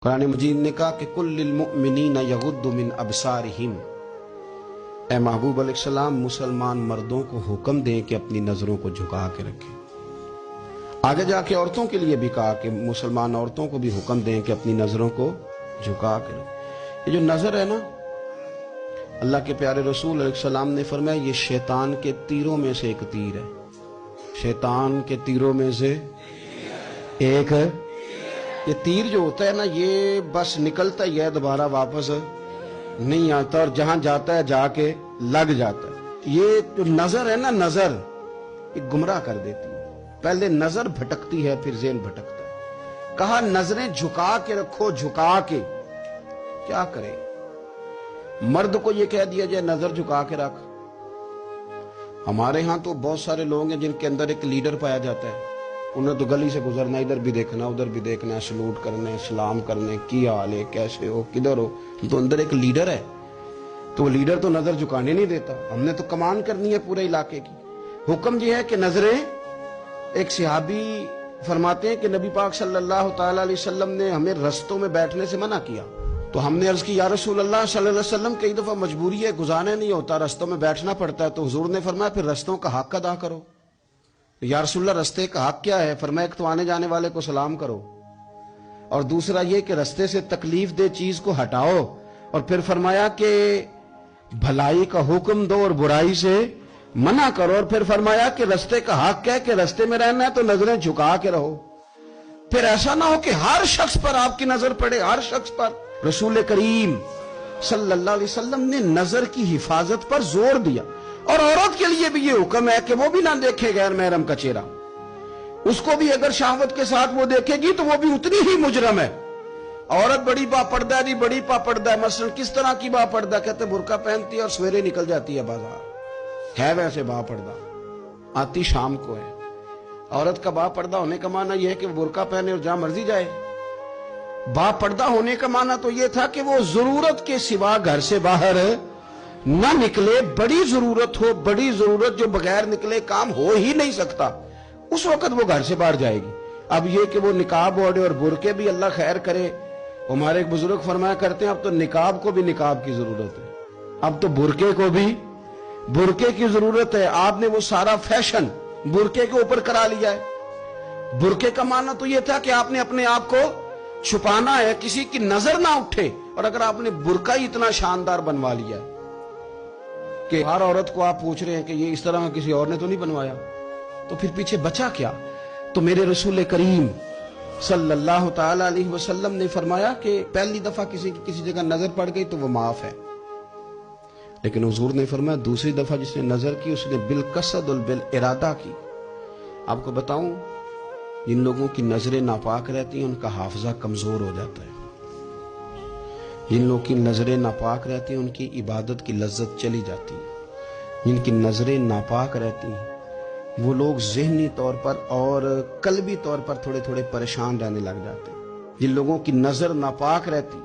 कुरान मजीद ने कहा कि कुल्लिल मुअमिनीना यगुद्दु मिन अबसारिहिम, ए महबूब अलैहिस्सलाम मुसलमान मर्दों को हुक्म दें कि अपनी नजरों को झुका के रखें। आगे जाके औरतों के लिए भी कहा कि मुसलमान औरतों को भी हुक्म दें कि अपनी नजरों को झुका के रखें। ये जो नजर है ना, अल्लाह के प्यारे रसूल अलैहिस्सलाम ने फरमाया ये शैतान के तीरों में से एक तीर है। शैतान के तीरों में से एक है। ये तीर जो होता है ना, ये बस निकलता ही है, दोबारा वापस नहीं आता और जहां जाता है जाके लग जाता है। ये जो नजर है ना, नजर ये गुमराह कर देती है। पहले नजर भटकती है, फिर ज़हन भटकता है। कहा नजरें झुका के रखो, झुका के। क्या करे? मर्द को ये कह दिया जाए नजर झुका के रख। हमारे यहां तो बहुत सारे लोग हैं जिनके अंदर एक लीडर पाया जाता है। उन्हें तो गली से गुजरना, इधर भी देखना उधर भी देखना, सलूट करने, सलाम करने, की हाल है, कैसे हो, किधर हो। तो अंदर एक लीडर है, तो वो लीडर तो नजर झुकाने नहीं देता। हमने तो कमान करनी है पूरे इलाके की। हुक्म ये है कि नजरें, एक सहाबी फरमाते हैं कि नबी पाक सल्लल्लाहु तआला अलैहि वसल्लम ने हमें रस्तों में बैठने से मना किया। तो हमने अर्ज की या रसूल अल्लाह सल्लल्लाहु अलैहि वसल्लम, कई दफा मजबूरी है, गुजारने नहीं होता, रस्तों में बैठना पड़ता है। तो हुजूर ने फरमाया फिर रस्तों का हक अदा करो। या रसूलल्लाह रस्ते का हक क्या है? फरमाया एक तो आने जाने वाले को सलाम करो, और दूसरा ये कि रस्ते से तकलीफ दे चीज को हटाओ, और फिर फरमाया कि भलाई का हुक्म दो और बुराई से मना करो, और फिर फरमाया कि रस्ते का हक है कि रस्ते में रहना है तो नजरें झुका के रहो। फिर ऐसा ना हो कि हर शख्स पर आपकी नजर पड़े, हर शख्स पर। रसूल करीम सल्लल्लाहु अलैहि वसल्लम ने नजर की हिफाजत पर जोर दिया। और औरत के लिए भी ये हुक्म है कि वो भी ना देखे गैर महरम का चेहरा। उसको भी अगर शहवत के साथ वो देखेगी तो वो भी उतनी ही मुजरम है। औरत बड़ी बापर्दा है, बड़ी पापर्दा है। मसलन किस तरह की बापर्दा? कहते बुर्का पहनती है और सवेरे निकल जाती है बाजार, है वैसे बापर्दा, आती शाम को है। औरत का बापर्दा होने का माना यह है कि बुर्का पहने और जहां मर्जी जाए। बापर्दा होने का माना तो यह था कि वो जरूरत के सिवा घर से बाहर न निकले। बड़ी जरूरत हो, बड़ी जरूरत जो बगैर निकले काम हो ही नहीं सकता, उस वक्त वो घर से बाहर जाएगी। अब ये कि वो निकाब ओढ़े और बुरके भी, अल्लाह खैर करे। हमारे एक बुजुर्ग फरमाया करते हैं अब तो निकाब को भी निकाब की जरूरत है, अब तो बुरके को भी बुरके की जरूरत है। आपने वो सारा फैशन बुरके के ऊपर करा लिया है। बुरके का माना तो ये था कि आपने अपने आप को छुपाना है, किसी की नजर ना उठे। और अगर आपने बुरका ही इतना शानदार बनवा लिया है कि हर औरत को आप पूछ रहे हैं कि ये इस तरह किसी और ने तो नहीं बनवाया, तो फिर पीछे बचा क्या? तो मेरे रसूल करीम सल्लल्लाहु तआला अलैहि वसल्लम ने फरमाया कि पहली दफा किसी की किसी जगह नजर पड़ गई तो वो माफ है, लेकिन हुजूर ने फरमाया दूसरी दफा जिसने नजर की उसने बिल कसद और बिल इरादा की। आपको बताऊं, जिन लोगों की नजरें नापाक रहती हैं उनका हाफजा कमजोर हो जाता है। जिन लोगों की नजरें नापाक रहती हैं उनकी इबादत की लज्जत चली जाती है। जिनकी नजरें नापाक रहती हैं वो लोग ज़हनी तौर पर और कल्बी तौर पर थोड़े थोड़े परेशान रहने लग जाते हैं। जिन लोगों की नजर नापाक रहती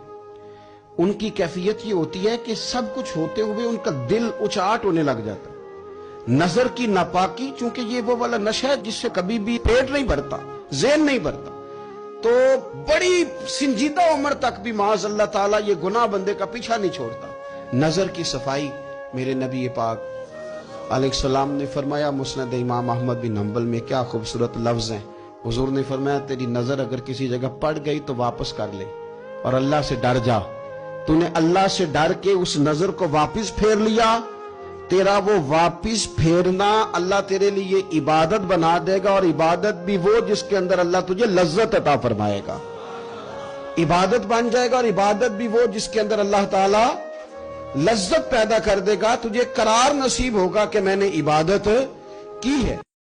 उनकी कैफियत ये होती है कि सब कुछ होते हुए उनका दिल उचाट होने लग जाता है। नजर की नापाकी, चूंकि ये वो वाला नशा है जिससे कभी भी पेट नहीं भरता, ज़हन नहीं भरता, तो बड़ी संजीदा उम्र तक भी माज़ अल्लाह ताला ये गुनाह बंदे का पीछा नहीं छोड़ता। नजर की सफाई, मेरे नबी पाक अलैहिस्सलाम ने फरमाया, मुस्नद इमाम अहमद बिन हंबल में क्या खूबसूरत लफ्ज हैं। हुजूर ने फरमाया तेरी नजर अगर किसी जगह पड़ गई तो वापस कर ले और अल्लाह से डर जा। तूने अल्लाह से डर के उस नजर को वापस फेर लिया, तेरा वो वापस फेरना अल्लाह तेरे लिए इबादत बना देगा। और इबादत भी वो जिसके अंदर अल्लाह तुझे लज्जत अता फरमाएगा। इबादत बन जाएगा, और इबादत भी वो जिसके अंदर अल्लाह ताला लज्जत पैदा कर देगा। तुझे करार नसीब होगा कि मैंने इबादत की है।